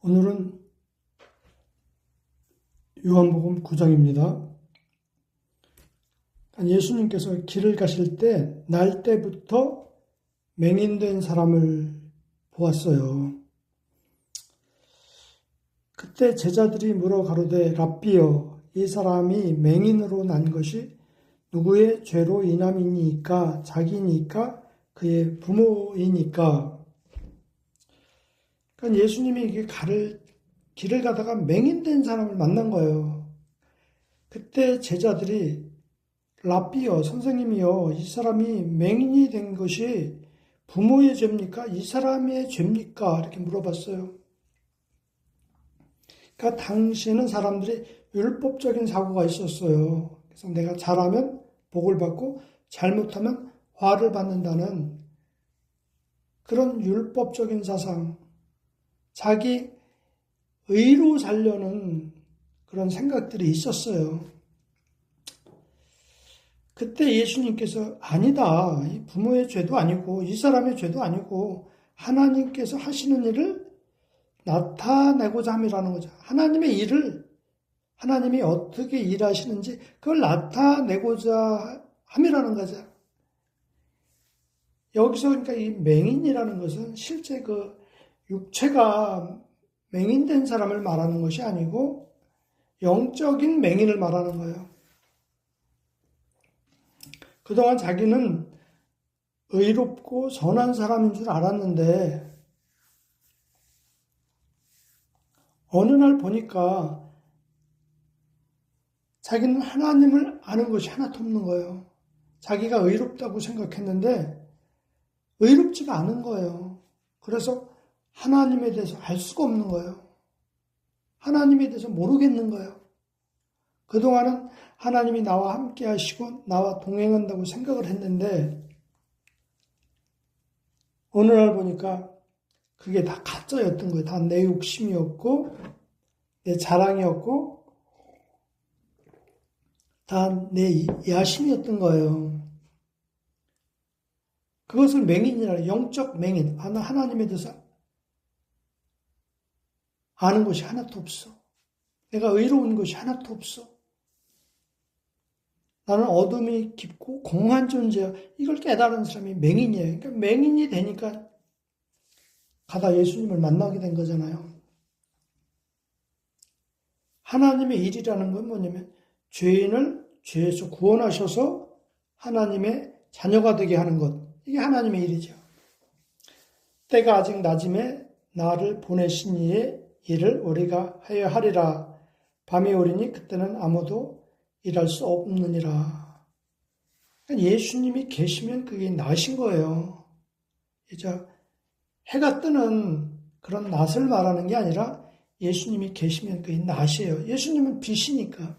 오늘은 요한복음 9장입니다. 예수님께서 길을 가실 때 날 때부터 맹인된 사람을 보았어요. 그때 제자들이 물어 가로되 랍비여, 이 사람이 맹인으로 난 것이 누구의 죄로 인함이니까, 자기니까, 그의 부모이니까. 그러니까 예수님이 길을 가다가 맹인된 사람을 만난 거예요. 그때 제자들이 랍비여, 선생님이여, 이 사람이 맹인이 된 것이 부모의 죄입니까? 이 사람의 죄입니까? 이렇게 물어봤어요. 그러니까 당시에는 사람들이 율법적인 사고가 있었어요. 그래서 내가 잘하면 복을 받고 잘못하면 화를 받는다는 그런 율법적인 사상, 자기 의로 살려는 그런 생각들이 있었어요. 그때 예수님께서 아니다. 이 부모의 죄도 아니고 이 사람의 죄도 아니고 하나님께서 하시는 일을 나타내고자 함이라는 거죠. 하나님의 일을 하나님이 어떻게 일하시는지 그걸 나타내고자 함이라는 거죠. 여기서 그러니까 이 맹인이라는 것은 실제 그 육체가 맹인된 사람을 말하는 것이 아니고 영적인 맹인을 말하는 거예요. 그동안 자기는 의롭고 선한 사람인 줄 알았는데 어느 날 보니까 자기는 하나님을 아는 것이 하나도 없는 거예요. 자기가 의롭다고 생각했는데 의롭지가 않은 거예요. 그래서 하나님에 대해서 알 수가 없는 거예요. 하나님에 대해서 모르겠는 거예요. 그동안은 하나님이 나와 함께 하시고 나와 동행한다고 생각을 했는데 어느 날 보니까 그게 다 가짜였던 거예요. 다 내 욕심이었고 내 자랑이었고 다 내 야심이었던 거예요. 그것을 맹인이라 영적 맹인, 하나님에 대해서 아는 것이 하나도 없어. 내가 의로운 것이 하나도 없어. 나는 어둠이 깊고 공한 존재야. 이걸 깨달은 사람이 맹인이에요. 그러니까 맹인이 되니까 가다 예수님을 만나게 된 거잖아요. 하나님의 일이라는 건 뭐냐면 죄인을 죄에서 구원하셔서 하나님의 자녀가 되게 하는 것. 이게 하나님의 일이죠. 때가 아직 낮음에 나를 보내신 이의 일을 우리가 하여 하리라. 밤이 오리니 그때는 아무도 일할 수 없느니라. 예수님이 계시면 그게 낮인 거예요. 이제 해가 뜨는 그런 낮을 말하는 게 아니라 예수님이 계시면 그게 낮이에요. 예수님은 빛이니까.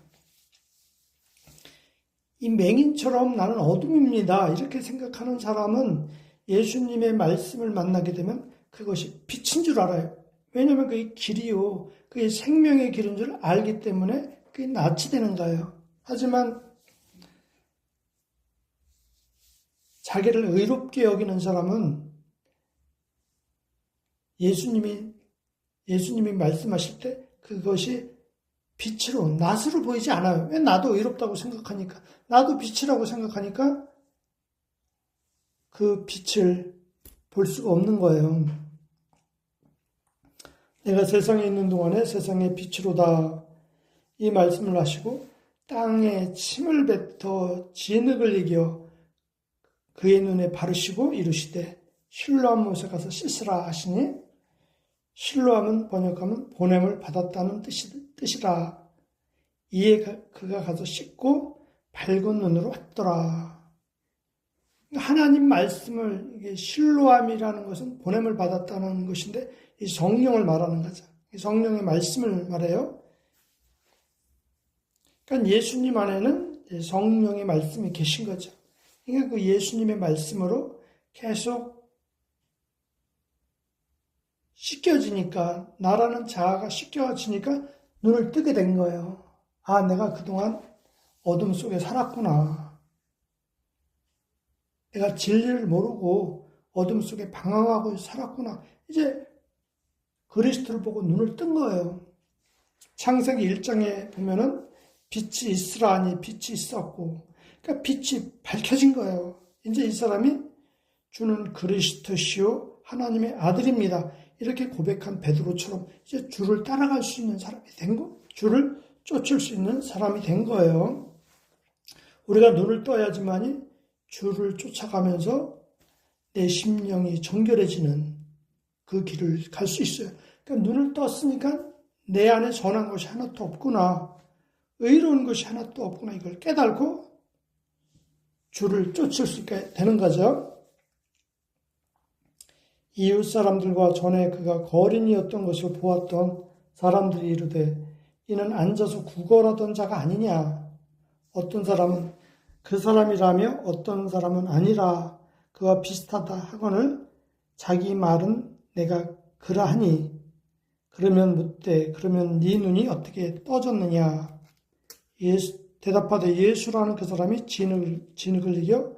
이 맹인처럼 나는 어둠입니다. 이렇게 생각하는 사람은 예수님의 말씀을 만나게 되면 그것이 빛인 줄 알아요. 왜냐하면 그게 길이요. 그게 생명의 길인 줄 알기 때문에 그게 낯이 되는 거예요. 하지만 자기를 의롭게 여기는 사람은 예수님이 말씀하실 때 그것이 빛으로, 낫으로 보이지 않아요. 왜? 나도 의롭다고 생각하니까, 나도 빛이라고 생각하니까 그 빛을 볼 수가 없는 거예요. 내가 세상에 있는 동안에 세상의 빛으로다 이 말씀을 하시고 땅에 침을 뱉어 진흙을 이겨 그의 눈에 바르시고 이르시되 실로암 못에 가서 씻으라 하시니 실로암은 번역하면 보냄을 받았다는 뜻이라. 이에 그가 가서 씻고 밝은 눈으로 왔더라. 하나님 말씀을 이게 실로암이라는 것은 보냄을 받았다는 것인데 이 성령을 말하는 거죠. 이 성령의 말씀을 말해요. 그러니까 예수님 안에는 성령의 말씀이 계신 거죠. 그러니까 그 예수님의 말씀으로 계속 씻겨지니까, 나라는 자아가 씻겨지니까 눈을 뜨게 된 거예요. 아, 내가 그동안 어둠 속에 살았구나. 내가 진리를 모르고 어둠 속에 방황하고 살았구나. 이제 그리스도를 보고 눈을 뜬 거예요. 창세기 1장에 보면은 빛이 있으라 하니 빛이 있었고, 그러니까 빛이 밝혀진 거예요. 이제 이 사람이 주는 그리스도시요 하나님의 아들입니다. 이렇게 고백한 베드로처럼 이제 주를 따라갈 수 있는 사람이 된 거, 주를 쫓을 수 있는 사람이 된 거예요. 우리가 눈을 떠야지만이 주를 쫓아가면서 내 심령이 정결해지는 그 길을 갈 수 있어요. 그러니까 눈을 떴으니까 내 안에 선한 것이 하나도 없구나, 의로운 것이 하나도 없구나, 이걸 깨달고 주를 쫓을 수 있게 되는 거죠. 이웃 사람들과 전에 그가 거린이었던 것을 보았던 사람들이 이르되 이는 앉아서 구걸하던 자가 아니냐. 어떤 사람은 그 사람이라며 어떤 사람은 아니라 그와 비슷하다 하거늘 자기 말은 내가 그러하니 그러면 묻되 그러면 네 눈이 어떻게 떠졌느냐. 대답하되 예수라는 그 사람이 진흙을 이겨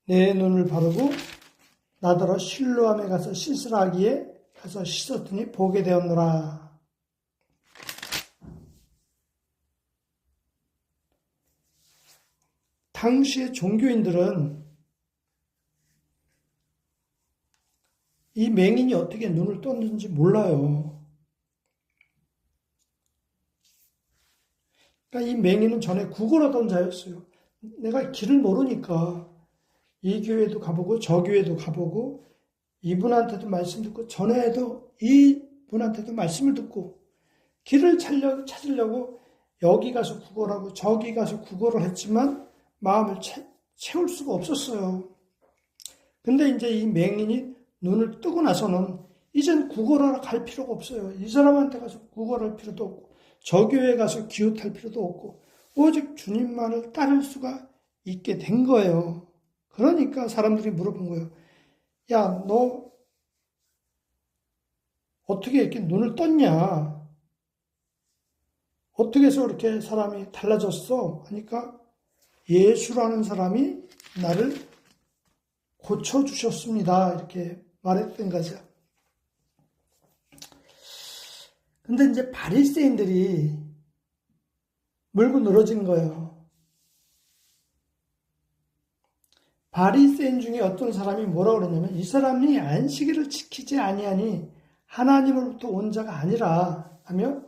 내 눈을 바르고 나더러 실로암에 가서 씻으라 하기에 가서 씻었더니 보게 되었노라. 당시의 종교인들은 이 맹인이 어떻게 눈을 떴는지 몰라요. 그러니까 이 맹인은 전에 구걸하던 자였어요. 내가 길을 모르니까 이 교회도 가보고 저 교회도 가보고 이분한테도 말씀 듣고 전에도 이분한테도 말씀을 듣고 길을 찾으려고 여기 가서 구걸하고 저기 가서 구걸을 했지만 마음을 채울 수가 없었어요. 근데 이제 이 맹인이 눈을 뜨고 나서는 이젠 구걸하러 갈 필요가 없어요. 이 사람한테 가서 구걸할 필요도 없고 저 교회에 가서 기웃할 필요도 없고 오직 주님만을 따를 수가 있게 된 거예요. 그러니까 사람들이 물어본 거예요. 야, 너 어떻게 이렇게 눈을 떴냐? 어떻게 해서 이렇게 사람이 달라졌어? 하니까 예수라는 사람이 나를 고쳐주셨습니다. 이렇게 말했던 거죠. 근데 이제 바리새인들이 물고 늘어진 거예요. 바리새인 중에 어떤 사람이 뭐라고 그러냐면 이 사람이 안식일을 지키지 아니하니 하나님으로부터 온 자가 아니라 하며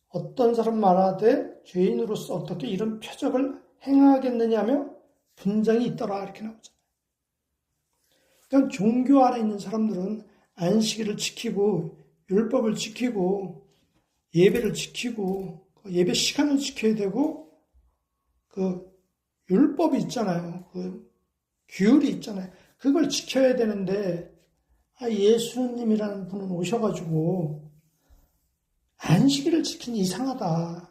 어떤 사람 말하되 죄인으로서 어떻게 이런 표적을 행하겠느냐며 분쟁이 있더라 이렇게 나오잖아요. 그러니까 종교 안에 있는 사람들은 안식일을 지키고 율법을 지키고 예배를 지키고 예배 시간을 지켜야 되고 그 율법이 있잖아요. 그 규율이 있잖아요. 그걸 지켜야 되는데 예수님이라는 분은 오셔가지고 안식일을 지키니 이상하다.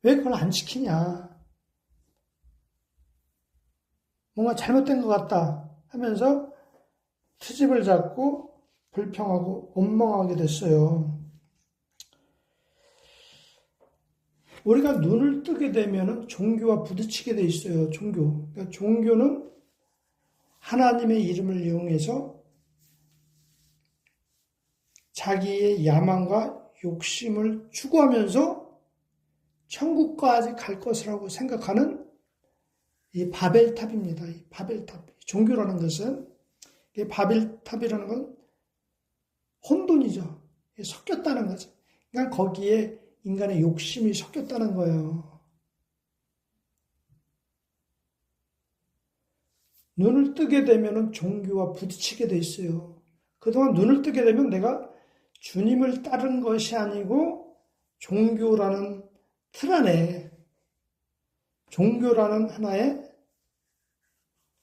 왜 그걸 안 지키냐. 뭔가 잘못된 것 같다 하면서 트집을 잡고 불평하고 원망하게 됐어요. 우리가 눈을 뜨게 되면 종교와 부딪히게 돼 있어요. 그러니까 종교는 하나님의 이름을 이용해서 자기의 야망과 욕심을 추구하면서 천국까지 갈 것이라고 생각하는 이 바벨탑입니다. 이 바벨탑. 종교라는 것은, 이 바벨탑이라는 건 혼돈이죠. 섞였다는 거죠. 그러니까 거기에 인간의 욕심이 섞였다는 거예요. 눈을 뜨게 되면 종교와 부딪히게 돼 있어요. 그동안 눈을 뜨게 되면 내가 주님을 따른 것이 아니고 종교라는 틀 안에, 종교라는 하나의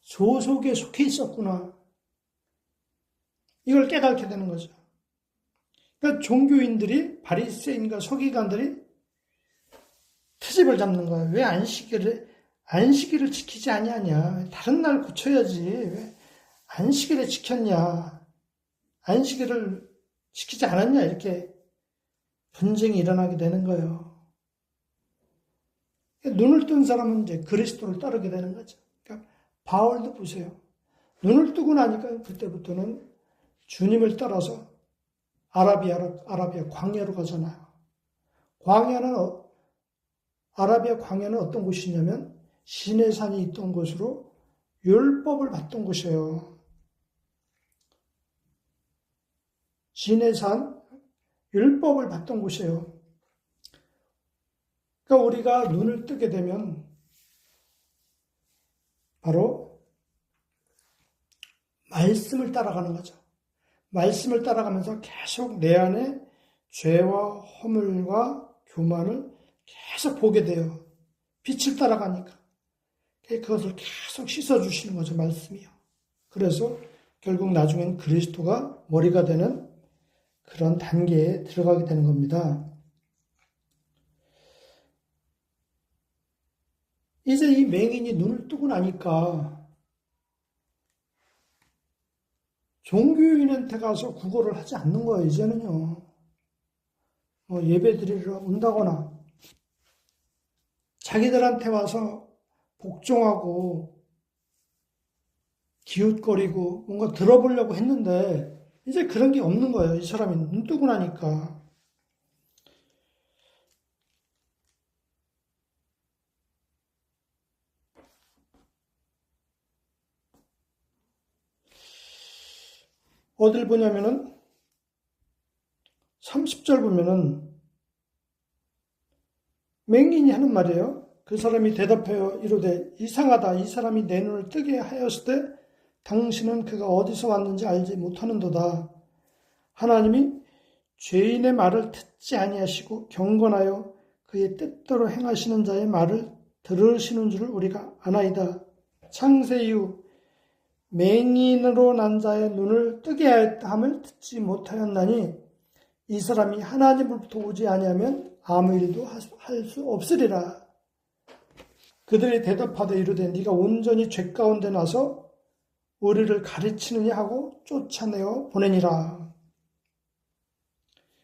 소속에 속해 있었구나. 이걸 깨닫게 되는 거죠. 그러니까 종교인들이, 바리새인과 서기관들이 트집을 잡는 거예요. 왜 안식일을 지키지 아니하냐? 다른 날 고쳐야지. 왜 안식일에 지켰냐? 안식일을 지키지 않았냐? 이렇게 분쟁이 일어나게 되는 거예요. 눈을 뜬 사람은 이제 그리스도를 따르게 되는 거죠. 그러니까 바울도 보세요. 눈을 뜨고 나니까 그때부터는 주님을 따라서 아라비아 광야로 가잖아요. 아라비아 광야는 어떤 곳이냐면 시내산이 있던 곳으로 율법을 받던 곳이에요. 시내산 율법을 받던 곳이에요. 그러니까 우리가 눈을 뜨게 되면 바로 말씀을 따라가는 거죠. 말씀을 따라가면서 계속 내 안에 죄와 허물과 교만을 계속 보게 돼요. 빛을 따라가니까. 그것을 계속 씻어주시는 거죠, 말씀이요. 그래서 결국 나중엔 그리스도가 머리가 되는 그런 단계에 들어가게 되는 겁니다. 이제 이 맹인이 눈을 뜨고 나니까 종교인한테 가서 구걸을 하지 않는 거예요, 이제는요. 예배 드리러 온다거나 자기들한테 와서 복종하고 기웃거리고 뭔가 들어보려고 했는데 이제 그런 게 없는 거예요. 이 사람이 눈 뜨고 나니까. 어딜 보냐면은 30절 보면은 맹인이 하는 말이에요. 그 사람이 대답하여 이르되 이상하다. 이 사람이 내 눈을 뜨게 하였을 때 당신은 그가 어디서 왔는지 알지 못하는도다. 하나님이 죄인의 말을 듣지 아니하시고 경건하여 그의 뜻대로 행하시는 자의 말을 들으시는 줄을 우리가 아나이다. 창세 이후 맹인으로 난 자의 눈을 뜨게 하였다 함을 듣지 못하였나니 이 사람이 하나님으로부터 오지 아니하면 아무 일도 할 수 없으리라. 그들이 대답하되 이르되 네가 온전히 죄 가운데 나서 우리를 가르치느냐 하고 쫓아내어 보내니라.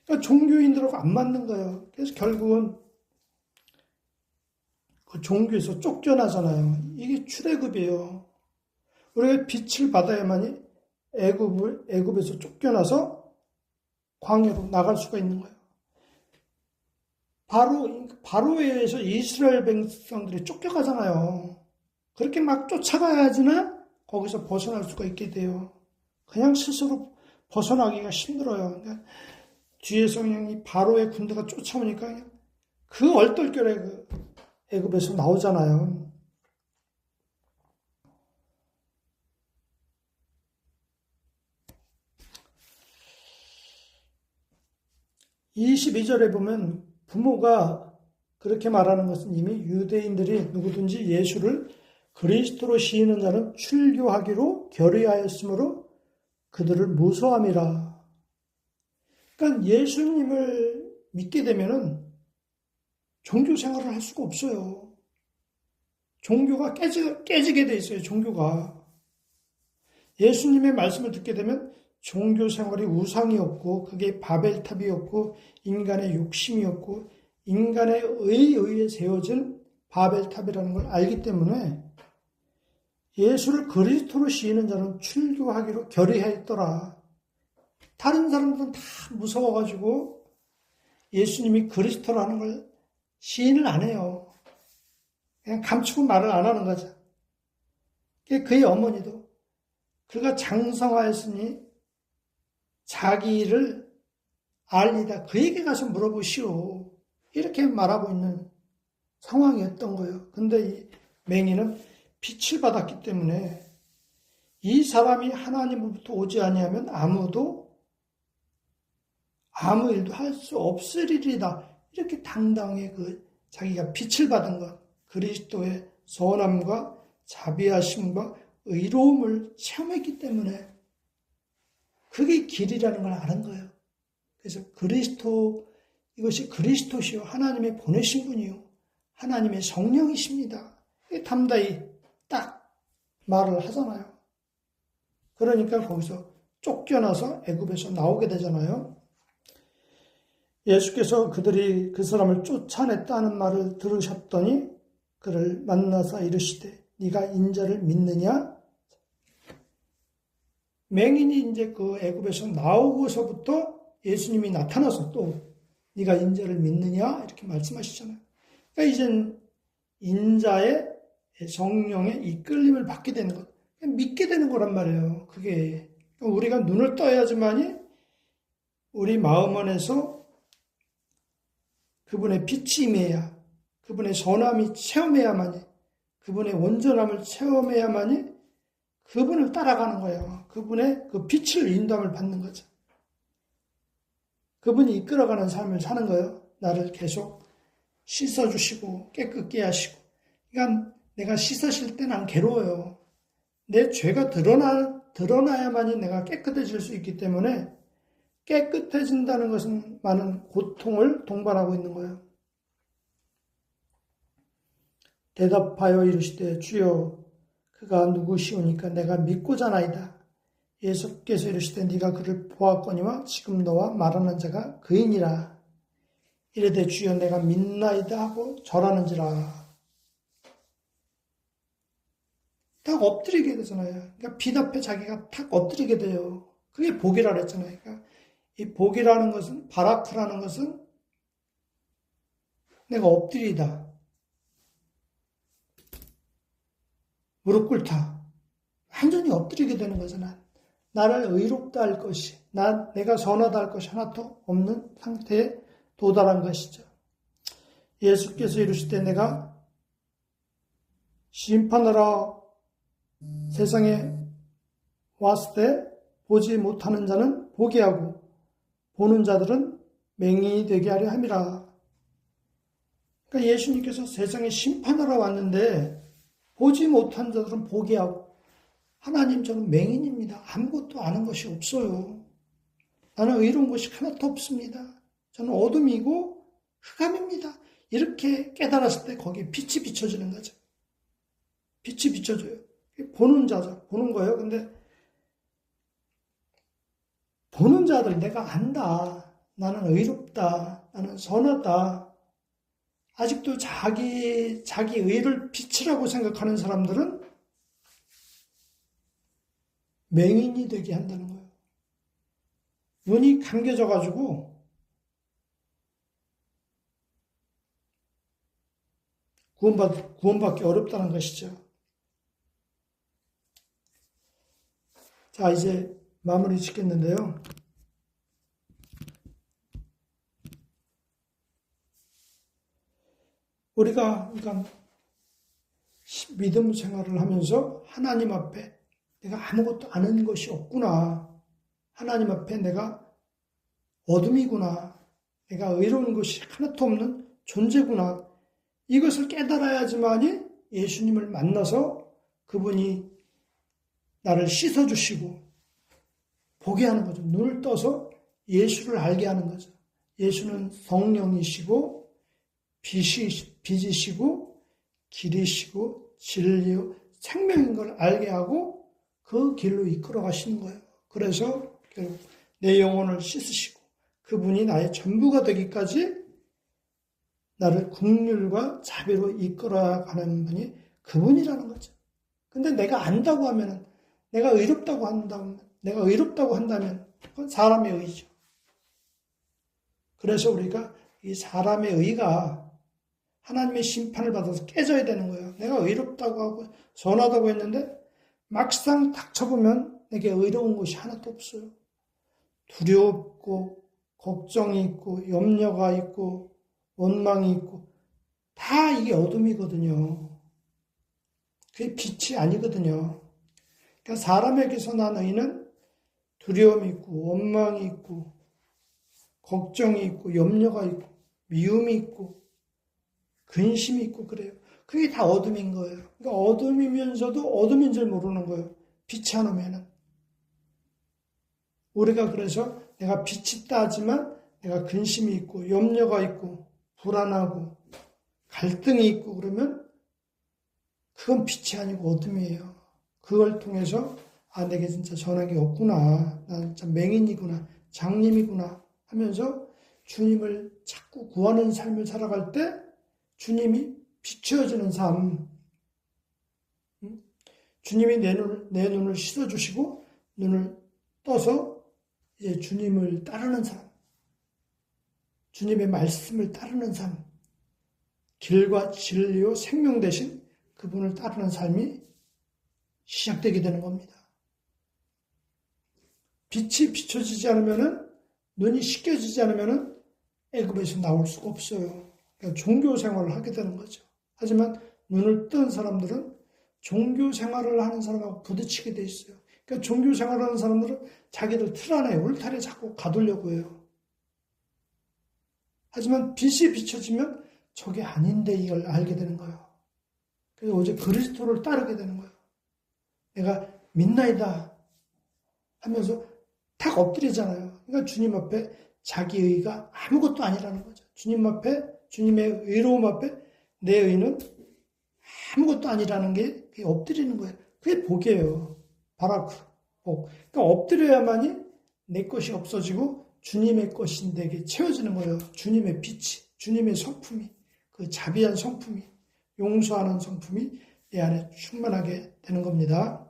그러니까 종교인들하고 안 맞는 거예요. 그래서 결국은 그 종교에서 쫓겨나잖아요. 이게 출애굽이에요. 우리가 빛을 받아야만이 애굽에서 쫓겨나서 광야로 나갈 수가 있는 거예요. 바로에 의해서 이스라엘 백성들이 쫓겨가잖아요. 그렇게 막 쫓아가야지나 거기서 벗어날 수가 있게 돼요. 그냥 스스로 벗어나기가 힘들어요. 그러니까 뒤에서 그냥 이 바로의 군대가 쫓아오니까 그냥 그 얼떨결에 그 애굽에서 나오잖아요. 22절에 보면 부모가 그렇게 말하는 것은 이미 유대인들이 누구든지 예수를 그리스도로 시인하는 자는 출교하기로 결의하였으므로 그들을 무서워함이라. 그러니까 예수님을 믿게 되면은 종교 생활을 할 수가 없어요. 종교가 깨지게 돼 있어요, 종교가. 예수님의 말씀을 듣게 되면 종교 생활이 우상이었고 그게 바벨탑이었고 인간의 욕심이었고 인간의 의에 세워진 바벨탑이라는 걸 알기 때문에 예수를 그리스도로 시인하는 자는 출교하기로 결의했더라. 다른 사람들은 다 무서워가지고 예수님이 그리스도라는 걸 시인을 안 해요. 그냥 감추고 말을 안 하는 거죠. 그의 어머니도 그가 장성하였으니 자기를 알리다 그에게 가서 물어보시오. 이렇게 말하고 있는 상황이었던 거예요. 근데 이 맹인은 빛을 받았기 때문에 이 사람이 하나님으로부터 오지 아니하면 아무도 아무 일도 할 수 없으리이다. 이렇게 당당하게 자기가 빛을 받은 것, 그리스도의 선함과 자비하심과 의로움을 체험했기 때문에 그게 길이라는 걸 아는 거예요. 그래서 이것이 그리스도시요 하나님의 보내신 분이요 하나님의 성령이십니다. 담다히 딱 말을 하잖아요. 그러니까 거기서 쫓겨나서 애굽에서 나오게 되잖아요. 예수께서 그들이 그 사람을 쫓아냈다는 말을 들으셨더니 그를 만나서 이르시되 네가 인자를 믿느냐? 맹인이 이제 그 애굽에서 나오고서부터 예수님이 나타나서 또 네가 인자를 믿느냐 이렇게 말씀하시잖아요. 그러니까 이젠 인자의 성령의 이끌림을 받게 되는 것, 믿게 되는 거란 말이에요. 그게 그러니까 우리가 눈을 떠야지만이 우리 마음 안에서 그분의 빛이 임해야, 그분의 선함이 체험해야만이, 그분의 온전함을 체험해야만이 그분을 따라가는 거예요. 그분의 그 빛을 인도함을 받는 거죠. 그분이 이끌어가는 삶을 사는 거예요. 나를 계속 씻어주시고 깨끗게 하시고. 그러니까 내가 씻으실 때 난 괴로워요. 내 죄가 드러나야만이 내가 깨끗해질 수 있기 때문에 깨끗해진다는 것은 많은 고통을 동반하고 있는 거예요. 대답하여 이르시되 주여 그가 누구시오니까 내가 믿고자나이다. 예수께서 이르시되 네가 그를 보았거니와 지금 너와 말하는 자가 그이니라. 이르되 주여 내가 믿나이다 하고 절하는지라. 딱 엎드리게 되잖아요. 그러니까 빛 앞에 자기가 탁 엎드리게 돼요. 그게 복이라 그랬잖아요. 그러니까 이 복이라는 것은, 바라크라는 것은 내가 엎드리다, 무릎 꿇다, 완전히 엎드리게 되는 거잖아. 나를 의롭다 할 것이, 내가 선하다 할 것이 하나도 없는 상태에 도달한 것이죠. 예수께서 이르시되 내가 심판하러 세상에 왔을 때 보지 못하는 자는 보게 하고 보는 자들은 맹인이 되게 하려 함이라. 그러니까 예수님께서 세상에 심판하러 왔는데 보지 못한 자들은 보게 하고, 하나님 저는 맹인입니다. 아무것도 아는 것이 없어요. 나는 의로운 것이 하나도 없습니다. 저는 어둠이고 흑암입니다. 이렇게 깨달았을 때 거기에 빛이 비춰지는 거죠. 빛이 비춰져요. 보는 자죠. 보는 거예요. 근데 보는 자들 내가 안다. 나는 의롭다. 나는 선하다. 아직도 자기 의를 빛이라고 생각하는 사람들은 맹인이 되게 한다는 거예요. 눈이 감겨져가지고 구원받기 어렵다는 것이죠. 자, 이제 마무리 짓겠는데요. 우리가 그러니까 믿음 생활을 하면서 하나님 앞에 내가 아무것도 아는 것이 없구나. 하나님 앞에 내가 어둠이구나. 내가 의로운 것이 하나도 없는 존재구나. 이것을 깨달아야지만이 예수님을 만나서 그분이 나를 씻어주시고 보게 하는 거죠. 눈을 떠서 예수를 알게 하는 거죠. 예수는 성령이시고 빛이시고 길이시고 진리요 생명인 걸 알게 하고 그 길로 이끌어 가시는 거예요. 그래서 결국 내 영혼을 씻으시고 그분이 나의 전부가 되기까지 나를 긍휼과 자비로 이끌어가는 분이 그분이라는 거죠. 근데 내가 안다고 하면은, 내가 의롭다고 한다면 그건 사람의 의죠. 그래서 우리가 이 사람의 의가 하나님의 심판을 받아서 깨져야 되는 거예요. 내가 의롭다고 하고 선하다고 했는데 막상 닥쳐보면 내게 의로운 것이 하나도 없어요. 두렵고 걱정이 있고 염려가 있고 원망이 있고 다 이게 어둠이거든요. 그게 빛이 아니거든요. 그러니까 사람에게서 난 의는 두려움이 있고 원망이 있고 걱정이 있고 염려가 있고 미움이 있고 근심이 있고 그래요. 그게 다 어둠인 거예요. 그러니까 어둠이면서도 어둠인 줄 모르는 거예요. 빛이 안 오면은. 우리가 그래서 내가 빛이 있다 하지만 내가 근심이 있고 염려가 있고 불안하고 갈등이 있고 그러면 그건 빛이 아니고 어둠이에요. 그걸 통해서 내게 진짜 전한 게 없구나. 난 진짜 맹인이구나. 장님이구나 하면서 주님을 자꾸 구하는 삶을 살아갈 때 주님이 비추어지는 삶, 주님이 내 눈을 씻어주시고 눈을 떠서 이제 주님을 따르는 삶, 주님의 말씀을 따르는 삶, 길과 진리요 생명 되신 그분을 따르는 삶이 시작되게 되는 겁니다. 빛이 비춰지지 않으면은, 눈이 씻겨지지 않으면은 애굽에서 나올 수가 없어요. 그러니까 종교 생활을 하게 되는 거죠. 하지만 눈을 뜬 사람들은 종교 생활을 하는 사람하고 부딪히게 돼 있어요. 그러니까 종교 생활을 하는 사람들은 자기들 틀 안에 울타리에 자꾸 가두려고 해요. 하지만 빛이 비춰지면 저게 아닌데 이걸 알게 되는 거예요. 그래서 오직 그리스도를 따르게 되는 거예요. 내가 믿나이다 하면서 탁 엎드리잖아요. 그러니까 주님 앞에 자기 의가 아무것도 아니라는 거죠. 주님 앞에, 주님의 의로움 앞에 내 의는 아무것도 아니라는 게 엎드리는 거예요. 그게 복이에요. 바라크, 복. 그러니까 엎드려야만이 내 것이 없어지고 주님의 것이 내게 채워지는 거예요. 주님의 빛이, 주님의 성품이, 그 자비한 성품이, 용서하는 성품이 내 안에 충만하게 되는 겁니다.